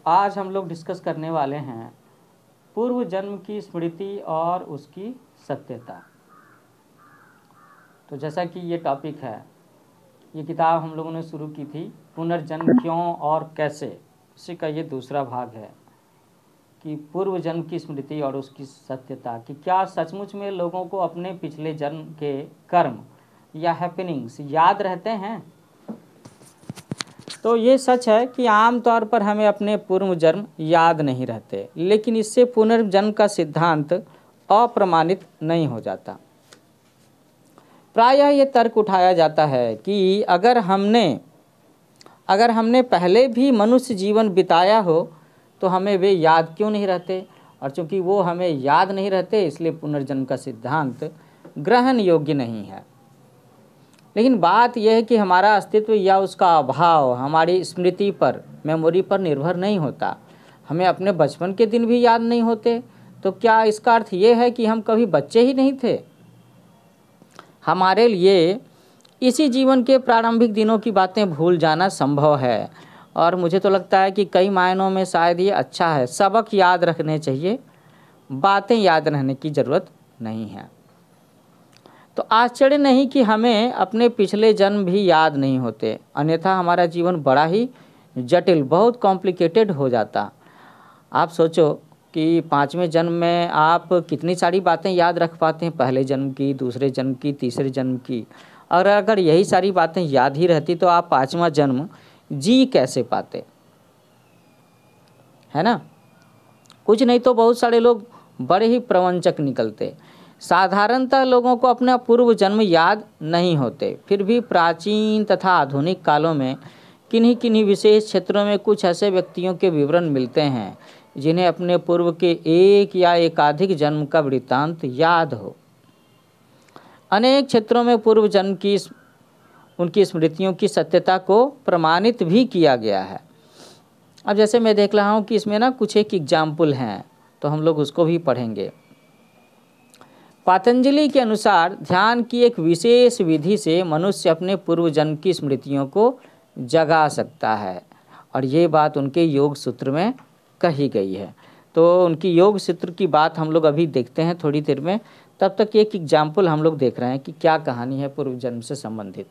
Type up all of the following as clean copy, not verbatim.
आज हम लोग डिस्कस करने वाले हैं पूर्व जन्म की स्मृति और उसकी सत्यता। तो जैसा कि ये टॉपिक है, ये किताब हम लोगों ने शुरू की थी पुनर्जन्म क्यों और कैसे, इसी का ये दूसरा भाग है कि पूर्व जन्म की स्मृति और उसकी सत्यता, कि क्या सचमुच में लोगों को अपने पिछले जन्म के कर्म या हैपनिंग्स याद रहते हैं। तो ये सच है कि आमतौर पर हमें अपने पूर्व जन्म याद नहीं रहते, लेकिन इससे पुनर्जन्म का सिद्धांत अप्रमाणित नहीं हो जाता। प्रायः ये तर्क उठाया जाता है कि अगर हमने पहले भी मनुष्य जीवन बिताया हो तो हमें वे याद क्यों नहीं रहते, और चूंकि वो हमें याद नहीं रहते इसलिए पुनर्जन्म का सिद्धांत ग्रहण योग्य नहीं है। लेकिन बात यह है कि हमारा अस्तित्व या उसका अभाव हमारी स्मृति पर, मेमोरी पर निर्भर नहीं होता। हमें अपने बचपन के दिन भी याद नहीं होते, तो क्या इसका अर्थ ये है कि हम कभी बच्चे ही नहीं थे। हमारे लिए इसी जीवन के प्रारंभिक दिनों की बातें भूल जाना संभव है, और मुझे तो लगता है कि कई मायनों में शायद ये अच्छा है। सबक याद रखने चाहिए, बातें याद रहने की ज़रूरत नहीं है। तो आश्चर्य नहीं कि हमें अपने पिछले जन्म भी याद नहीं होते, अन्यथा हमारा जीवन बड़ा ही जटिल, बहुत कॉम्प्लिकेटेड हो जाता। आप सोचो कि 5वें जन्म में आप कितनी सारी बातें याद रख पाते हैं, पहले जन्म की, दूसरे जन्म की, तीसरे जन्म की। और अगर यही सारी बातें याद ही रहती तो आप 5वां जन्म जी कैसे पाते, है ना। कुछ नहीं तो बहुत सारे लोग बड़े ही प्रवंचक निकलते। साधारणतः लोगों को अपना पूर्व जन्म याद नहीं होते, फिर भी प्राचीन तथा आधुनिक कालों में किन्हीं किन्हीं विशेष क्षेत्रों में कुछ ऐसे व्यक्तियों के विवरण मिलते हैं जिन्हें अपने पूर्व के एक या एकाधिक जन्म का वृत्तांत याद हो। अनेक क्षेत्रों में पूर्व जन्म की उनकी स्मृतियों की सत्यता को प्रमाणित भी किया गया है। अब जैसे मैं देख रहा हूँ कि इसमें ना कुछ एक एग्जाम्पल हैं, तो हम लोग उसको भी पढ़ेंगे। पतंजलि के अनुसार ध्यान की एक विशेष विधि से मनुष्य अपने पूर्व जन्म की स्मृतियों को जगा सकता है, और ये बात उनके योग सूत्र में कही गई है। तो उनकी योग सूत्र की बात हम लोग अभी देखते हैं थोड़ी देर में। तब तक एक एग्जाम्पल हम लोग देख रहे हैं कि क्या कहानी है पूर्व जन्म से संबंधित।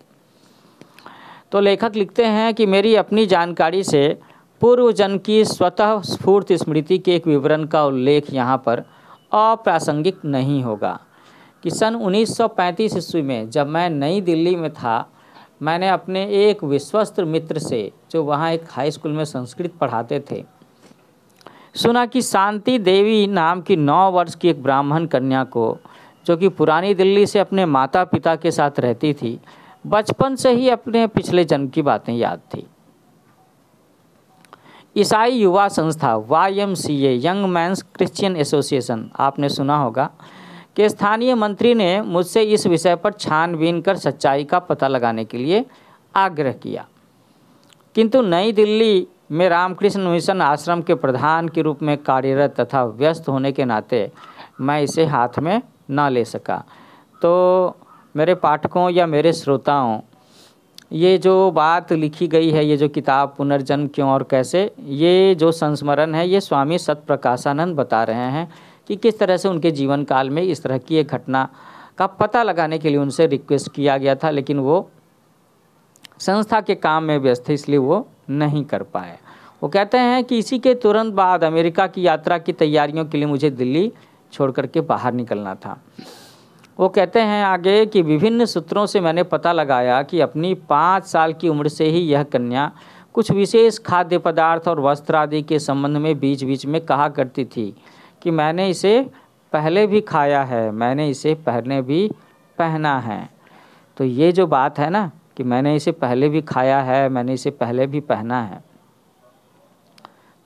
तो लेखक लिखते हैं कि मेरी अपनी जानकारी से पूर्व जन्म की स्वतः स्फूर्त स्मृति के एक विवरण का उल्लेख यहाँ पर अप्रासंगिक नहीं होगा कि सन 1935 ईस्वी में जब मैं नई दिल्ली में था, मैंने अपने एक विश्वस्त मित्र से, जो वहाँ एक हाई स्कूल में संस्कृत पढ़ाते थे, सुना कि शांति देवी नाम की 9 वर्ष की एक ब्राह्मण कन्या को, जो कि पुरानी दिल्ली से अपने माता पिता के साथ रहती थी, बचपन से ही अपने पिछले जन्म की बातें याद थी। ईसाई युवा संस्था YMCA, young men's Christian association, आपने सुना होगा, कि स्थानीय मंत्री ने मुझसे इस विषय पर छानबीन कर सच्चाई का पता लगाने के लिए आग्रह किया, किंतु नई दिल्ली में रामकृष्ण मिशन आश्रम के प्रधान के रूप में कार्यरत तथा व्यस्त होने के नाते मैं इसे हाथ में न ले सका। तो मेरे पाठकों या मेरे श्रोताओं, ये जो बात लिखी गई है, ये जो किताब पुनर्जन्म क्यों और कैसे, ये जो संस्मरण है, ये स्वामी सतप्रकाशानंद बता रहे हैं कि किस तरह से उनके जीवन काल में इस तरह की एक घटना का पता लगाने के लिए उनसे रिक्वेस्ट किया गया था, लेकिन वो संस्था के काम में व्यस्त थे, इसलिए वो नहीं कर पाए। वो कहते हैं कि इसी के तुरंत बाद अमेरिका की यात्रा की तैयारियों के लिए मुझे दिल्ली छोड़ करके बाहर निकलना था। वो कहते हैं आगे कि विभिन्न सूत्रों से मैंने पता लगाया कि अपनी 5 साल की उम्र से ही यह कन्या कुछ विशेष खाद्य पदार्थ और वस्त्र आदि के संबंध में बीच बीच में कहा करती थी कि मैंने इसे पहले भी खाया है, मैंने इसे पहले भी पहना है। तो ये जो बात है ना कि मैंने इसे पहले भी खाया है, मैंने इसे पहले भी पहना है,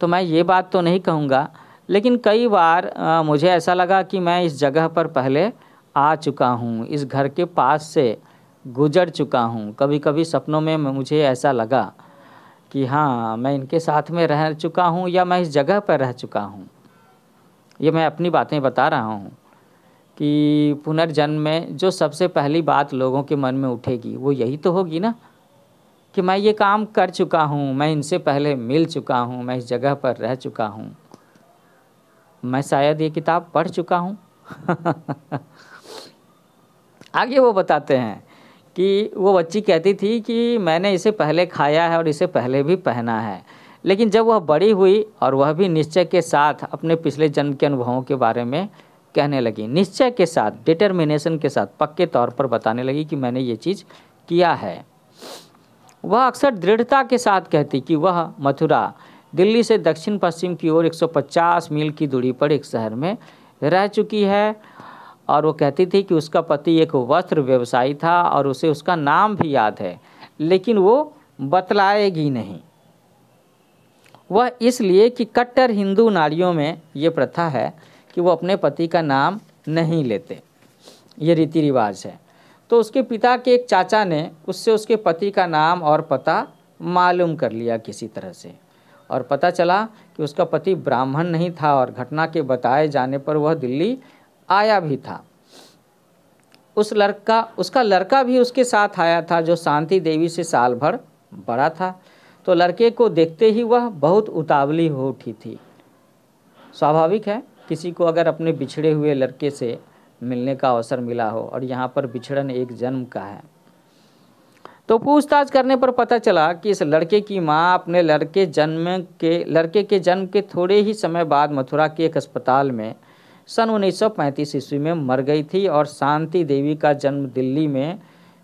तो मैं ये बात तो नहीं कहूँगा, लेकिन कई बार मुझे ऐसा लगा कि मैं इस जगह पर पहले आ चुका हूँ, इस घर के पास से गुजर चुका हूँ। कभी कभी सपनों में मुझे ऐसा लगा कि हाँ, मैं इनके साथ में रह चुका हूँ या मैं इस जगह पर रह चुका हूँ। ये मैं अपनी बातें बता रहा हूँ कि पुनर्जन्म में जो सबसे पहली बात लोगों के मन में उठेगी वो यही तो होगी ना कि मैं ये काम कर चुका हूँ, मैं इनसे पहले मिल चुका हूँ, मैं इस जगह पर रह चुका हूँ, मैं शायद ये किताब पढ़ चुका हूँ। आगे वो बताते हैं कि वो बच्ची कहती थी कि मैंने इसे पहले खाया है और इसे पहले भी पहना है, लेकिन जब वह बड़ी हुई और वह भी निश्चय के साथ अपने पिछले जन्म के अनुभवों के बारे में कहने लगी, निश्चय के साथ, डिटर्मिनेशन के साथ, पक्के तौर पर बताने लगी कि मैंने ये चीज़ किया है। वह अक्सर दृढ़ता के साथ कहती कि वह मथुरा, दिल्ली से दक्षिण पश्चिम की ओर 150 मील की दूरी पर एक शहर में रह चुकी है, और वो कहती थी कि उसका पति एक वस्त्र व्यवसायी था और उसे उसका नाम भी याद है, लेकिन वो बतलाएगी नहीं। वह इसलिए कि कट्टर हिंदू नारियों में ये प्रथा है कि वो अपने पति का नाम नहीं लेते, ये रीति रिवाज है। तो उसके पिता के एक चाचा ने उससे उसके पति का नाम और पता मालूम कर लिया किसी तरह से, और पता चला कि उसका पति ब्राह्मण नहीं था और घटना के बताए जाने पर वह दिल्ली आया भी था। उसका लड़का भी उसके साथ आया था, जो शांति देवी से साल भर बड़ा था। तो लड़के को देखते ही वह बहुत उतावली हो उठी थी। स्वाभाविक है, किसी को अगर अपने बिछड़े हुए लड़के से मिलने का अवसर मिला हो, और यहाँ पर बिछड़न एक जन्म का है। तो पूछताछ करने पर पता चला कि इस लड़के की माँ अपने लड़के के जन्म के थोड़े ही समय बाद मथुरा के एक अस्पताल में सन 1935 ईस्वी में मर गई थी, और शांति देवी का जन्म दिल्ली में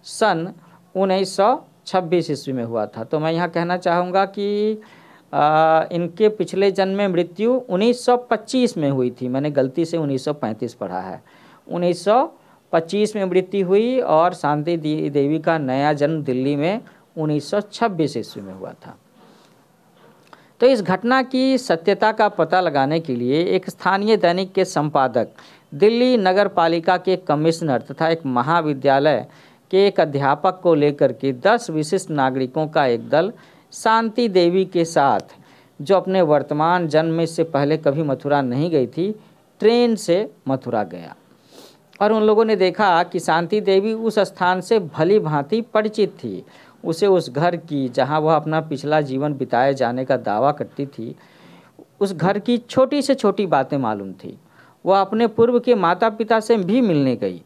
सन 1926 ईस्वी में हुआ था। तो मैं यहाँ कहना चाहूँगा कि इनके पिछले जन्म में मृत्यु 1925 में हुई थी। मैंने गलती से 1935 पढ़ा है, 1925 में मृत्यु हुई, और शांति देवी का नया जन्म दिल्ली में 1926 ईस्वी में हुआ था। तो इस घटना की सत्यता का पता लगाने के लिए एक स्थानीय दैनिक के संपादक, दिल्ली नगर पालिका के कमिश्नर तथा एक महाविद्यालय के एक अध्यापक को लेकर के 10 विशिष्ट नागरिकों का एक दल शांति देवी के साथ, जो अपने वर्तमान जन्म से पहले कभी मथुरा नहीं गई थी, ट्रेन से मथुरा गया। और उन लोगों ने देखा कि शांति देवी उस स्थान से भली भांति परिचित थी। उसे उस घर की, जहां वह अपना पिछला जीवन बिताए जाने का दावा करती थी, उस घर की छोटी से छोटी बातें मालूम थी। वह अपने पूर्व के माता पिता से भी मिलने गई,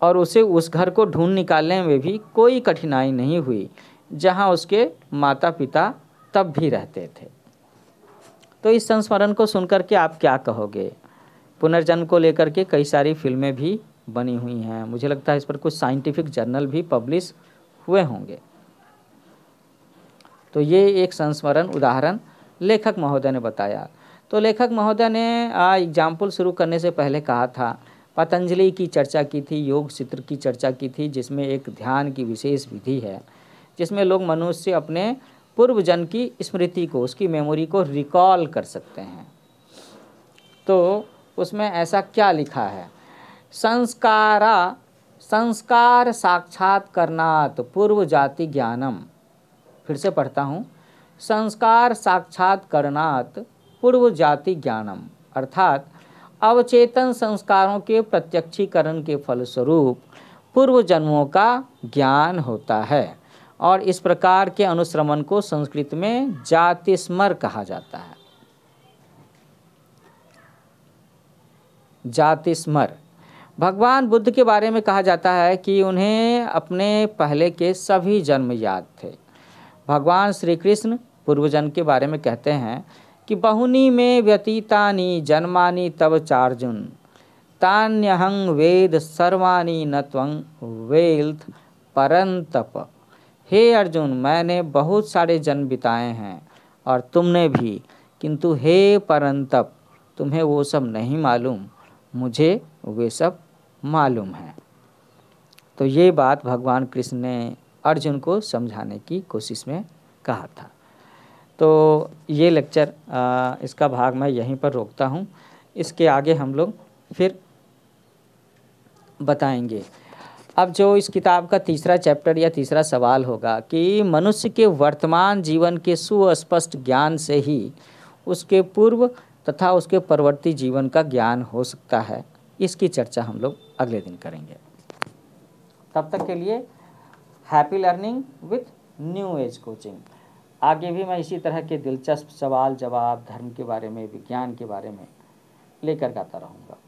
और उसे उस घर को ढूंढ निकालने में भी कोई कठिनाई नहीं हुई जहां उसके माता पिता तब भी रहते थे। तो इस संस्मरण को सुनकर के आप क्या कहोगे? पुनर्जन्म को लेकर के कई सारी फिल्में भी बनी हुई हैं। मुझे लगता है इस पर कुछ साइंटिफिक जर्नल भी पब्लिश हुए होंगे। तो ये एक संस्मरण उदाहरण लेखक महोदय ने बताया। तो लेखक महोदय ने एग्जाम्पल शुरू करने से पहले कहा था, पतंजलि की चर्चा की थी, योग सूत्र की चर्चा की थी, जिसमें एक ध्यान की विशेष विधि है, जिसमें लोग मनुष्य अपने पूर्व जन्म की स्मृति को, उसकी मेमोरी को रिकॉल कर सकते हैं। तो उसमें ऐसा क्या लिखा है? संस्कार साक्षात्कारणात् पूर्व जाति ज्ञानम। फिर से पढ़ता हूँ, संस्कार साक्षात्कारणात् पूर्व जाति ज्ञानम, अर्थात अवचेतन संस्कारों के प्रत्यक्षीकरण के फलस्वरूप पूर्व जन्मों का ज्ञान होता है, और इस प्रकार के अनुश्रवण को संस्कृत में जातिस्मर कहा जाता है। जातिस्मर। भगवान बुद्ध के बारे में कहा जाता है कि उन्हें अपने पहले के सभी जन्म याद थे। भगवान श्री कृष्ण पूर्व जन्म के बारे में कहते हैं कि बहुनी में व्यतीतानि जन्मानि तव चार्जुन तान्यहं वेद सर्वाणि न त्वं वेल्थ परंतप। हे अर्जुन, मैंने बहुत सारे जन्म बिताए हैं और तुमने भी, किंतु हे परंतप, तुम्हें वो सब नहीं मालूम, मुझे वे सब मालूम है। तो ये बात भगवान कृष्ण ने अर्जुन को समझाने की कोशिश में कहा था। तो ये लेक्चर इसका भाग मैं यहीं पर रोकता हूँ। इसके आगे हम लोग फिर बताएंगे। अब जो इस किताब का तीसरा चैप्टर या तीसरा सवाल होगा कि मनुष्य के वर्तमान जीवन के सुस्पष्ट ज्ञान से ही उसके पूर्व तथा उसके परवर्ती जीवन का ज्ञान हो सकता है, इसकी चर्चा हम लोग अगले दिन करेंगे। तब तक के लिए happy learning with new age coaching. आगे भी मैं इसी तरह के दिलचस्प सवाल जवाब, धर्म के बारे में, विज्ञान के बारे में लेकर आता रहूँगा।